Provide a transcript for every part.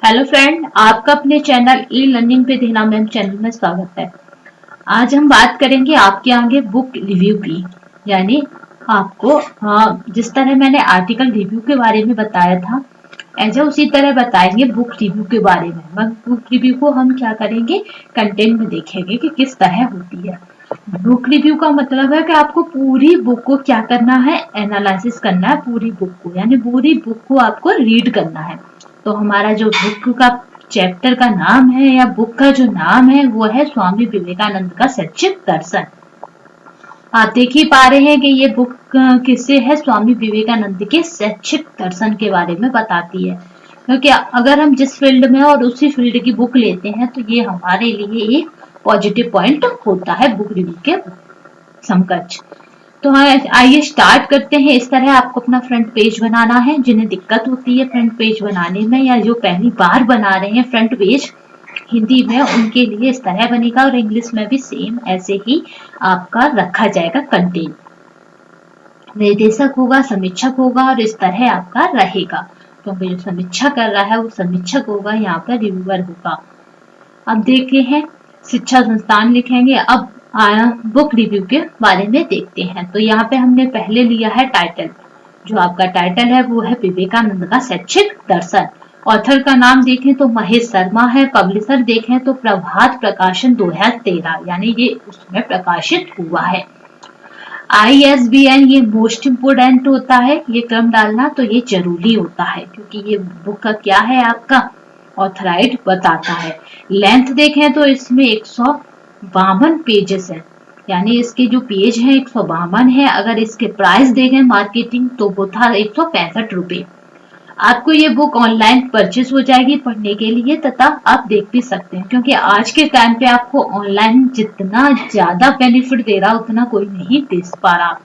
Hello friend, आपका अपने channel e learning पे देना मैम चैनल में स्वागत है। आज हम बात करेंगे आपके आगे बुक रिव्यू की। यानी आपको जिस तरह मैंने आर्टिकल रिव्यू के बारे में बताया था ऐसे उसी तरह बताएंगे बुक रिव्यू के बारे में। मगर बुक रिव्यू को हम क्या करेंगे, कंटेंट में देखेंगे कि किस तरह होती है। बुक रिव्यू का मतलब है कि आपको पूरी बुक को क्या करना है, एनालिसिस करना है पूरी बुक को, यानी पूरी बुक को आपको रीड करना है। तो हमारा जो बुक का चैप्टर का नाम है या बुक का जो नाम है वो है स्वामी विवेकानंद का शैक्षिक दर्शन। आप देख ही पा रहे हैं कि ये बुक किससे है, स्वामी विवेकानंद के शैक्षिक दर्शन के बारे में बताती है। क्योंकि अगर हम जिस फील्ड में और उसी फील्ड की बुक लेते हैं तो ये हमारे लिए एक पॉजिटिव पॉइंट होता है बुक रिव्यू के समकक्ष। तो आइए स्टार्ट करते हैं। इस तरह आपको अपना फ्रंट पेज बनाना है। जिन्हें दिक्कत होती है फ्रंट पेज बनाने में या जो पहली बार बना रहे हैं फ्रंट पेज हिंदी में, उनके लिए इस तरह बनेगा और इंग्लिश में भी सेम ऐसे ही आपका रखा जाएगा कंटेंट। निर्देशक होगा, समीक्षक होगा और इस तरह आपका रहेगा। क्योंकि जो समीक्षा कर रहा है वो समीक्षक होगा, यहाँ पर रिव्यूअर होगा। अब देखते हैं शिक्षा संस्थान लिखेंगे। अब बुक रिव्यू के बारे में देखते हैं। तो यहाँ पे हमने पहले लिया है टाइटल। जो आपका टाइटल है वो है विवेकानंद का शैक्षिक दर्शन। ऑथर का नाम देखें तो महेश शर्मा है। पब्लिशर देखें तो प्रभात प्रकाशन 2013, यानी ये उसमें प्रकाशित हुआ है। ISBN ये मोस्ट इम्पोर्टेंट होता है, ये क्रम डालना तो ये जरूरी होता है क्योंकि ये बुक का क्या है आपका ऑथराइड बताता है। लेंथ देखें तो इसमें 152 पेजेस है, यानी इसके जो पेज है 152 है। अगर इसके प्राइस देखें मार्केटिंग तो वो था 165 रुपए। आपको ये बुक ऑनलाइन परचेस हो जाएगी पढ़ने के लिए, तथा आप देख भी सकते हैं क्योंकि आज के टाइम पे आपको ऑनलाइन जितना ज्यादा बेनिफिट दे रहा उतना कोई नहीं दे पा रहा।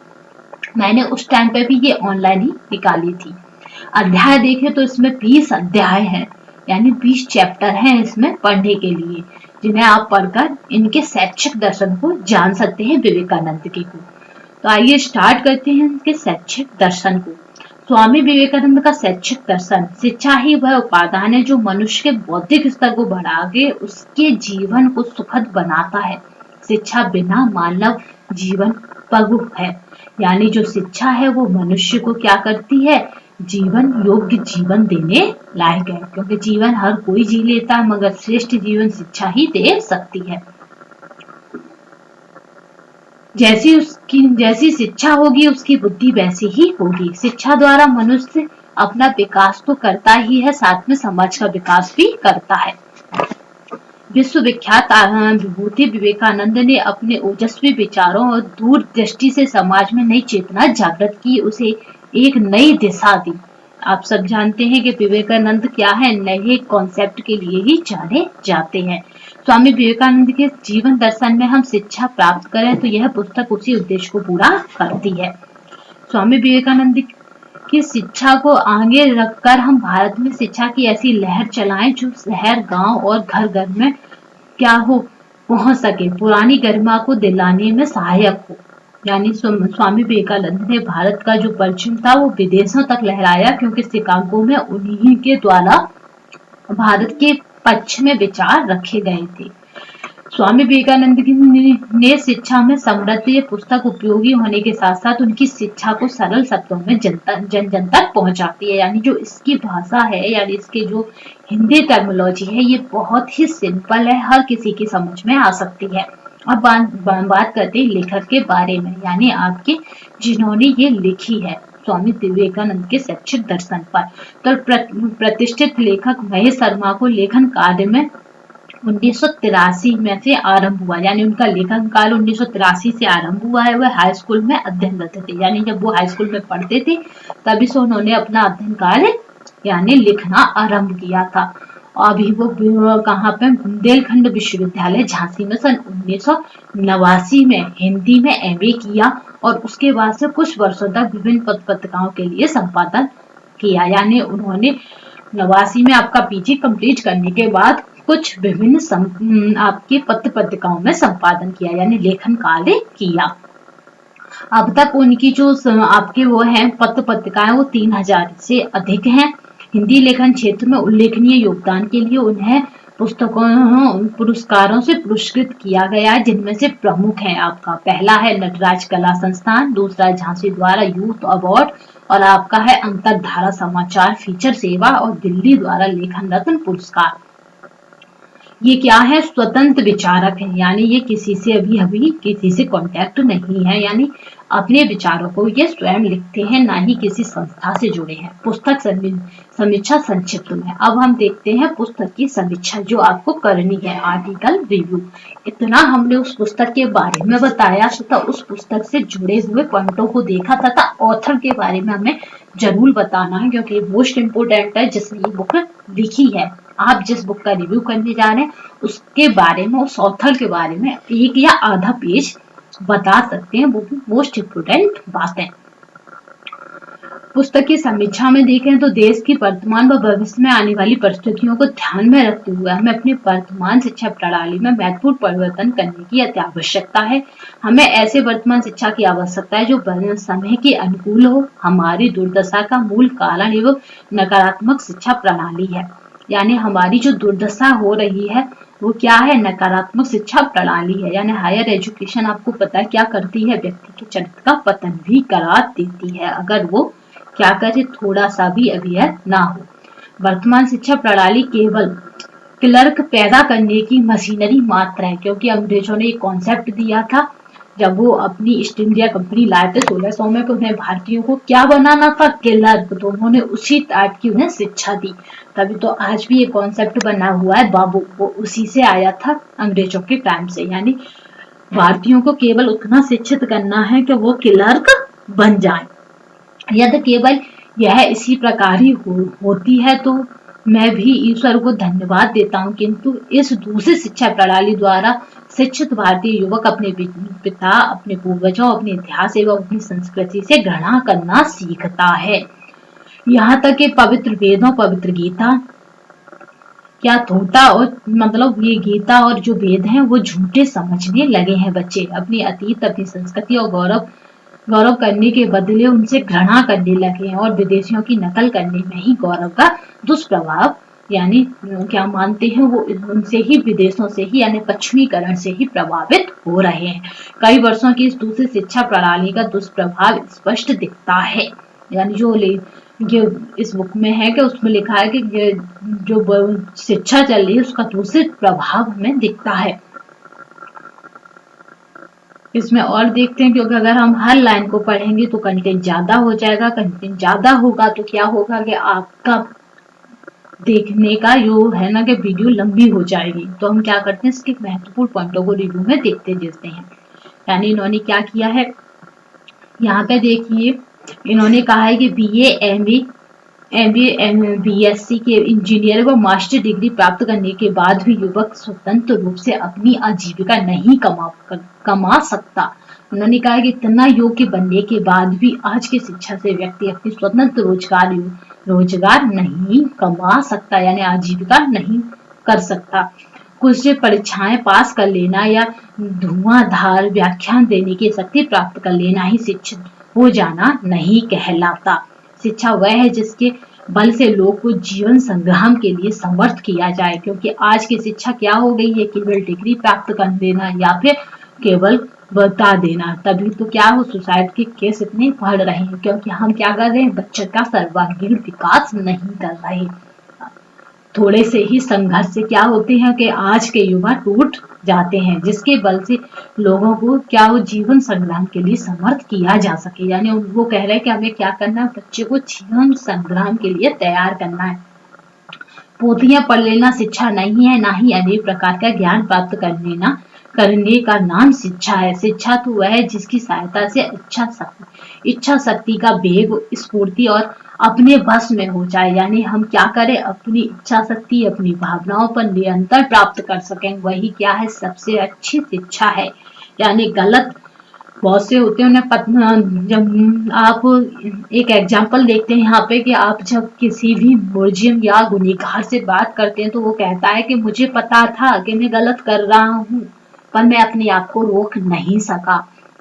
मैंने उस टाइम पे भी ये ऑनलाइन ही निकाली थी। अध्याय देखें तो इसमें 20 अध्याय हैं, यानी 20 चैप्टर हैं इसमें पढ़ने के लिए, जिन्हें आप पढ़कर इनके शैक्षिक दर्शन को जान सकते हैं विवेकानंद के को। तो आइए स्टार्ट करते हैं इनके शैक्षिक दर्शन को। स्वामी विवेकानंद का शैक्षिक दर्शन। शिक्षा ही वह उपादान है जो मनुष्य के बौद्धिक स्तर को बढ़ा के उसके जीवन को सुखद बनाता है। शिक्षा बिना मानव जीवन पगु है, यानी जो शिक्षा है वो मनुष्य को क्या करती है, जीवन योग्य जीवन देने लायक है। क्योंकि जीवन हर कोई जी लेता है मगर श्रेष्ठ जीवन शिक्षा ही दे सकती है। जैसी शिक्षा होगी उसकी बुद्धि वैसी ही होगी। शिक्षा द्वारा मनुष्य अपना विकास तो करता ही है, साथ में समाज का विकास भी करता है। विश्व विख्यात विभूति विवेकानंद ने अपने ओजस्वी विचारों और दूरदृष्टि से समाज में नई चेतना जागृत की, उसे एक नई दिशा दी। आप सब जानते हैं कि विवेकानंद क्या है, नए कॉन्सेप्ट के लिए ही जाने जाते हैं। स्वामी विवेकानंद के जीवन दर्शन में हम शिक्षा प्राप्त करें तो यह पुस्तक उसी उद्देश्य को पूरा करती है। स्वामी विवेकानंद की शिक्षा को आगे रखकर हम भारत में शिक्षा की ऐसी लहर चलाएं जो शहर, गांव और घर घर में क्या हो पहुंच सके, पुरानी गरिमा को दिलाने में सहायक हो। यानी स्वामी विवेकानंद ने भारत का जो परचम था वो विदेशों तक लहराया, क्योंकि शिकागो में उन्हीं के द्वारा भारत के पक्ष में विचार रखे गए थे। स्वामी विवेकानंद ने शिक्षा में समृद्ध ये पुस्तक उपयोगी होने के साथ साथ उनकी शिक्षा को सरल शब्दों में जन जन तक पहुंचाती है। यानी जो इसकी भाषा है, यानी इसके जो हिंदी टर्मिनोलॉजी है, ये बहुत ही सिंपल है, हर किसी की समझ में आ सकती है। अब बात करते हैं लेखक के बारे में, यानी आपके जिन्होंने ये लिखी है स्वामी विवेकानंद के शैक्षिक दर्शन पर। तो प्रतिष्ठित लेखक महेश शर्मा को लेखन कार्य में 1983 में से आरंभ हुआ, यानी उनका लेखन काल 1983 से आरंभ हुआ है। वह हाई स्कूल में अध्ययनरत थे, यानी जब वो हाई स्कूल में पढ़ते थे तभी से उन्होंने अपना अध्ययन कार्य यानी लिखना आरंभ किया था। अभी वो कहाँ पे, बुंदेलखंड विश्वविद्यालय झांसी में सन 1989 में हिंदी में MA किया और उसके बाद से कुछ वर्षों तक विभिन्न पत्र पत्रिकाओं के लिए संपादन किया। यानी उन्होंने 89 में आपका PG कंप्लीट करने के बाद कुछ विभिन्न आपके पत्र पत्रिकाओं में संपादन किया, यानी लेखन कार्य किया। अब तक उनकी जो आपके वो हैं पत्र पत्रिकाएं वो 3000 से अधिक हैं। हिंदी लेखन क्षेत्र में उल्लेखनीय योगदान के लिए उन्हें पुरस्कारों से पुरस्कृत किया गया है, जिनमें से प्रमुख है आपका पहला है नटराज कला संस्थान, दूसरा झांसी द्वारा यूथ अवार्ड और आपका है अंतरधारा समाचार फीचर सेवा और दिल्ली द्वारा लेखन रत्न पुरस्कार। ये क्या है? स्वतंत्र विचारक है, यानी ये किसी से अभी किसी से कांटेक्ट नहीं है, यानी अपने विचारों को ये स्वयं लिखते हैं, ना ही किसी संस्था से जुड़े हैं। पुस्तक समीक्षा संक्षिप्त में अब हम देखते हैं पुस्तक की समीक्षा जो आपको करनी है, आर्टिकल रिव्यू। इतना हमने उस पुस्तक के बारे में बताया तथा उस पुस्तक से जुड़े हुए पॉइंटों को देखा तथा ऑथर के बारे में हमें जरूर बताना है, क्योंकि मोस्ट इम्पोर्टेंट है जिसने ये बुक लिखी है। आप जिस बुक का रिव्यू करने जा रहे हैं उसके बारे में, उस ऑथर के बारे में एक या आधा पेज बता सकते हैं, वो भी मोस्ट इम्पोर्टेंट बात है। पुस्तक की समीक्षा में देखें तो देश की वर्तमान व भविष्य में आने वाली परिस्थितियों को ध्यान में रखते हुए हमें अपनी वर्तमान शिक्षा प्रणाली में महत्वपूर्ण परिवर्तन करने की अति आवश्यकता है। हमें ऐसे वर्तमान शिक्षा की आवश्यकता है जो समय के अनुकूल हो। हमारी दुर्दशा का मूल कारण एवं नकारात्मक शिक्षा प्रणाली है, यानी हमारी जो दुर्दशा हो रही है वो क्या है? नकारात्मक शिक्षा प्रणाली है। यानी हायर एजुकेशन आपको पता है क्या करती है? व्यक्ति के चरित्र का पतन भी करा देती है, अगर वो क्या करे? थोड़ा सा भी अवेयर ना हो। वर्तमान शिक्षा प्रणाली केवल क्लर्क पैदा करने की मशीनरी मात्र है, क्योंकि अंग्रेजों ने एक कॉन्सेप्ट दिया था जब वो अपनी ईस्ट इंडिया कंपनी लाए थे 1600 में, तो उन्हें भारतीयों को क्या बनाना था? क्लर्क। तो उन्होंने उसी टाइप की उन्हें शिक्षा दी, तभी तो आज भी ये कॉन्सेप्ट बना हुआ है बाबू, वो उसी से आया था अंग्रेजों के टाइम से। यानी भारतीयों को केवल उतना शिक्षित करना है कि वो क्लर्क बन जाए। यदि केवल यह इसी प्रकार ही होती है तो मैं भी ईश्वर को धन्यवाद देता हूँ, किंतु इस दूसरी शिक्षा प्रणाली द्वारा शिक्षित भारतीय युवक अपने पिता, अपने पूर्वजों, अपने इतिहास एवं अपनी संस्कृति से घृणा करना सीखता है। यहाँ तक कि पवित्र वेदों, पवित्र गीता क्या थोटा और मतलब ये गीता और जो वेद हैं वो झूठे समझने लगे हैं बच्चे। अपनी अतीत, अपनी संस्कृति और गौरव करने के बदले उनसे घृणा करने लगे हैं और विदेशियों की नकल करने में ही गौरव का दुष्प्रभाव, यानी क्या मानते हैं वो उनसे ही, विदेशों से ही, यानी पश्चिमीकरण से ही प्रभावित हो रहे हैं। कई वर्षों की इस दूसरी शिक्षा प्रणाली का दुष्प्रभाव स्पष्ट दिखता है। यानी जो इस बुक में है कि उसमें लिखा है कि जो शिक्षा चल रही है उसका दूषित प्रभाव हमें दिखता है। इसमें और देखते हैं, क्योंकि अगर हम हर लाइन को पढ़ेंगे तो कंटेंट ज्यादा हो जाएगा। कंटेंट ज्यादा होगा तो क्या होगा कि आपका देखने का जो है ना कि वीडियो लंबी हो जाएगी। तो हम क्या करते हैं, इसके महत्वपूर्ण पॉइंटों को रिव्यू में देखते हैं। यानी इन्होंने क्या किया है, यहाँ पे देखिए इन्होंने कहा है कि BA, MBA, BSc के इंजीनियर व मास्टर डिग्री प्राप्त करने के बाद भी युवक स्वतंत्र रूप से अपनी आजीविका नहीं कमा सकता। उन्होंने कहा कि इतना योग्य बनने के बाद भी आज की शिक्षा से व्यक्ति अपनी स्वतंत्र रोजगार नहीं कमा सकता, यानी आजीविका नहीं कर सकता। कुछ परीक्षाएं पास कर लेना या धुआंधार व्याख्यान देने की शक्ति प्राप्त कर लेना ही शिक्षित हो जाना नहीं कहलाता। शिक्षा वह है जिसके बल से लोग को जीवन संग्राम के लिए समर्थ किया जाए, क्योंकि आज की शिक्षा क्या हो गई है, केवल डिग्री प्राप्त कर देना या फिर केवल बता देना। तभी तो क्या हो, सुसाइड के केस इतने बढ़ रहे हैं, क्योंकि हम क्या कर रहे हैं, बच्चे का सर्वांगीण विकास नहीं कर रहे। थोड़े से ही संघर्ष से क्या होते हैं कि आज के युवा टूट जाते हैं, जिसके बल से लोगों को क्या हो, जीवन संग्राम के लिए समर्थ किया जा सके। यानी वो कह रहे हैं कि हमें क्या करना है, बच्चे को जीवन संग्राम के लिए तैयार करना है। पोथियां पढ़ लेना शिक्षा नहीं है, ना ही अनेक प्रकार का ज्ञान प्राप्त करने का नाम शिक्षा है। शिक्षा तो वह है जिसकी सहायता से इच्छा शक्ति का वेग, स्फूर्ति और अपने बस में हो जाए। यानी हम क्या करें, अपनी इच्छा शक्ति, अपनी भावनाओं पर नियंत्रण प्राप्त कर सकें, वही क्या है, सबसे अच्छी शिक्षा है। यानी गलत बहुत से होते हैं उन्हें जब आप एक एग्जाम्पल देखते हैं यहाँ पे कि आप जब किसी भी मुलजिम या गुनहगार से बात करते हैं तो वो कहता है कि मुझे पता था कि मैं गलत कर रहा हूँ, पर मैं अपने आप को रोक नहीं सका।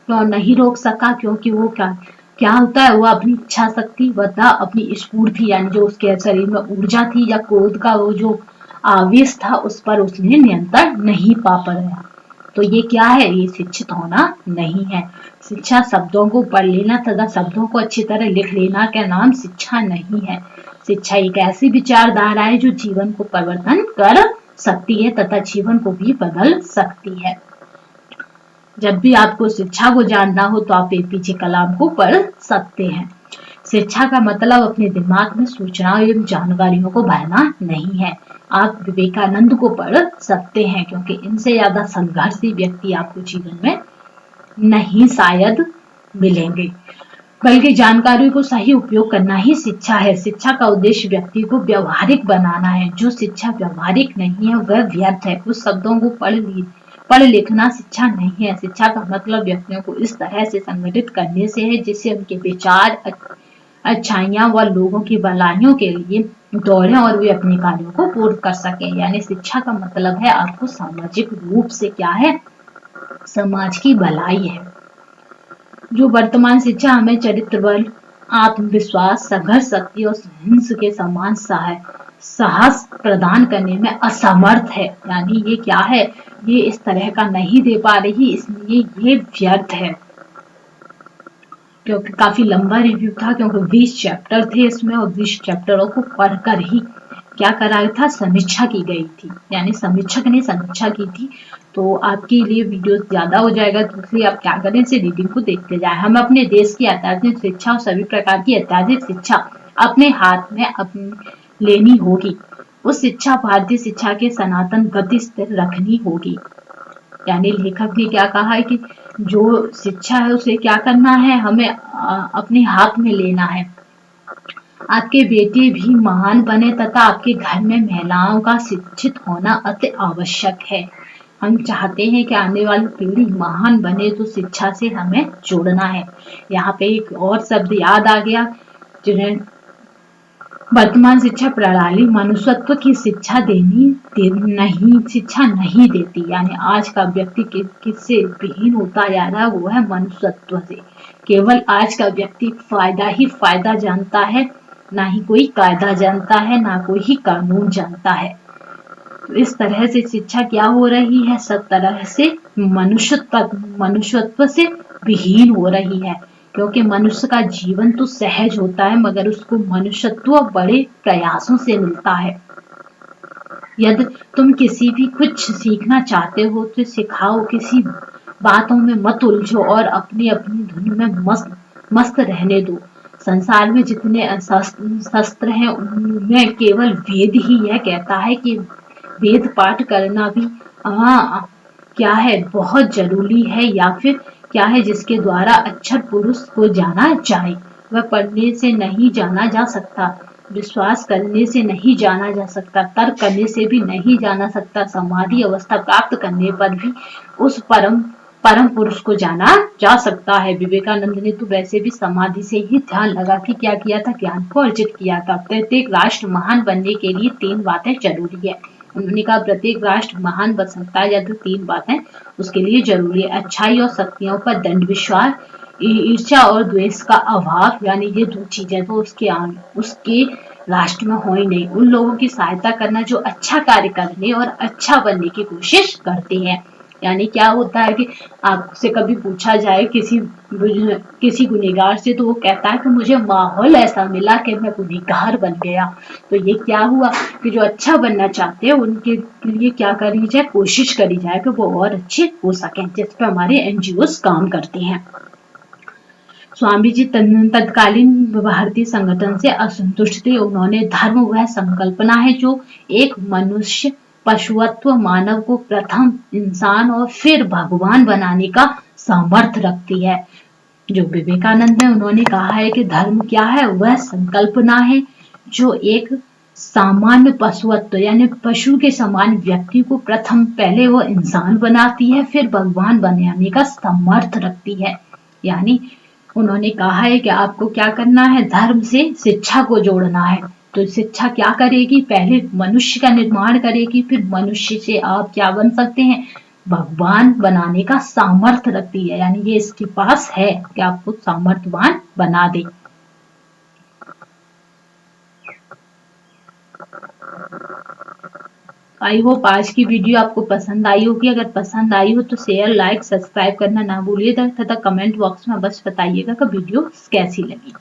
क्यों नहीं रोक सका? क्योंकि वो क्या क्या होता है, वह अपनी इच्छा शक्ति वह अपनी स्फूर्ति यानी जो उसके शरीर में ऊर्जा थी या क्रोध का वो जो आवेश था उस पर उसने नियंत्रण नहीं पा पाया। तो ये क्या है, ये शिक्षित होना नहीं है। शिक्षा शब्दों को पढ़ लेना तथा शब्दों को अच्छी तरह लिख लेना का नाम शिक्षा नहीं है। शिक्षा एक ऐसी विचारधारा है जो जीवन को परिवर्तन कर सकती है तथा जीवन को भी बदल सकती है। जब भी आपको शिक्षा को जानना हो तो आप एपीजे कलाम को पढ़ सकते हैं। शिक्षा का मतलब अपने दिमाग में सूचनाओं एवं जानकारियों को भरना नहीं है। आप विवेकानंद को पढ़ सकते हैं क्योंकि इनसे ज्यादा संघर्षी व्यक्ति आपको जीवन में नहीं शायद मिलेंगे, बल्कि जानकारी को सही उपयोग करना ही शिक्षा है। शिक्षा का उद्देश्य व्यक्ति को व्यवहारिक बनाना है। जो शिक्षा व्यवहारिक नहीं है वह व्यर्थ है। कुछ शब्दों को पढ़ लिखना शिक्षा नहीं है। शिक्षा का मतलब व्यक्तियों को इस तरह से संगठित करने से है जिससे उनके विचार अच्छाइयाँ व लोगों की भलाइयों के लिए दौड़ें और वे अपने कार्यों को पूर्ण कर सकें। यानी शिक्षा का मतलब है आपको सामाजिक रूप से क्या है, समाज की भलाई है। जो वर्तमान शिक्षा हमें चरित्र बल, आत्मविश्वास, संघर्ष शक्ति और हिंस के समान साहस प्रदान करने में असमर्थ है। यानी ये क्या है, ये इस तरह का नहीं दे पा रही, इसलिए ये व्यर्थ है। क्योंकि काफी लंबा रिव्यू था, क्योंकि 20 चैप्टर थे इसमें और 20 चैप्टरों को पढ़कर ही क्या करा था, समीक्षा की गई थी। यानी समीक्षक ने समीक्षा की थी। तो आपके लिए वीडियो ज्यादा हो जाएगा, तो इसलिए आप क्या करें, इसे रीडिंग को देखते जाए। हम अपने देश की अत्याधुनिक शिक्षा और सभी प्रकार की अत्याधुनिक शिक्षा अपने हाथ में अपनी लेनी होगी। उस शिक्षा भारतीय शिक्षा के सनातन गति स्थिर रखनी होगी। यानी लेखक ने क्या कहा है कि जो शिक्षा है उसे क्या करना है, हमें अपने हाथ में लेना है। आपके बेटे भी महान बने तथा आपके घर में महिलाओं का शिक्षित होना अति आवश्यक है। हम चाहते हैं कि आने वाली पीढ़ी महान बने तो शिक्षा से हमें जोड़ना है। यहाँ पे एक और शब्द याद आ गया, जिन्हें वर्तमान शिक्षा प्रणाली मनुष्यत्व की शिक्षा नहीं देती। यानी आज का व्यक्ति किससे विहीन होता जा रहा है, वो है मनुष्यत्व से। केवल आज का व्यक्ति फायदा ही फायदा जानता है, ना ही कोई कायदा जानता है, ना कोई ही कानून जानता है। तो इस तरह से शिक्षा क्या हो रही है, सब तरह से मनुष्यत्व से विहीन हो रही है। क्योंकि मनुष्य का जीवन तो सहज होता है मगर उसको मनुष्यत्व बड़े प्रयासों से मिलता है। यदि तुम किसी भी कुछ सीखना चाहते हो तो सिखाओ, किसी बातों में मत उलझो और अपनी अपनी धुन में मस्त रहने दो। संसार में जितने शस्त्र हैं उनमें केवल वेद ही यह कहता है कि वेद पाठ करना भी क्या है, बहुत जरूरी है, या फिर क्या है जिसके द्वारा अक्षर पुरुष को जाना जाए। वह पढ़ने से नहीं जाना जा सकता, विश्वास करने से नहीं जाना जा सकता, तर्क करने से भी नहीं जाना सकता। समाधि अवस्था प्राप्त करने पर भी उस परम पुरुष को जाना जा सकता है। विवेकानंद ने तो वैसे भी समाधि से ही ध्यान लगा के क्या किया था, ज्ञान को अर्जित किया था। प्रत्येक राष्ट्र महान बनने के लिए 3 बातें जरूरी है। उन्होंने कहा प्रत्येक राष्ट्र महान बन सकता है या तो 3 बातें उसके लिए जरूरी है, अच्छाई और शक्तियों पर दंड विश्वास, ईर्ष्या और द्वेष का अभाव। यानी ये 2 चीजें तो उसके राष्ट्र में हो ही नहीं। उन लोगों की सहायता करना जो अच्छा कार्य करने और अच्छा बनने की कोशिश करते हैं। यानी क्या होता है कि आपसे कभी पूछा जाए किसी गुनहगार से, तो वो कहता है कि मुझे माहौल ऐसा मिला कि मैं गुनहगार बन गया। तो ये क्या हुआ कि जो अच्छा बनना चाहते हैं उनके लिए क्या करी जाए, कोशिश करी जाए कि वो और अच्छे हो सकें, जिस पर हमारे NGOs काम करते हैं। स्वामी जी तत्कालीन भारतीय संगठन से असंतुष्ट थे। उन्होंने धर्म वह संकल्पना है जो एक मनुष्य पशुत्व मानव को प्रथम इंसान और फिर भगवान बनाने का सामर्थ्य रखती है। जो विवेकानंद ने उन्होंने कहा है कि धर्म क्या है, वह संकल्पना है जो एक सामान्य पशुत्व यानी पशु के समान व्यक्ति को प्रथम पहले वो इंसान बनाती है, फिर भगवान बनाने का सामर्थ्य रखती है। यानी उन्होंने कहा है कि आपको क्या करना है, धर्म से शिक्षा को जोड़ना है। तो शिक्षा क्या करेगी, पहले मनुष्य का निर्माण करेगी, फिर मनुष्य से आप क्या बन सकते हैं, भगवान बनाने का सामर्थ्य रखती है, यानी ये इसके पास है कि आपको सामर्थ्यवान बना दे। आई होप आज की वीडियो आपको पसंद आई होगी। अगर पसंद आई हो तो शेयर, लाइक, सब्सक्राइब करना ना भूलिएगा तथा कमेंट बॉक्स में बस बताइएगा कि वीडियो कैसी लगी।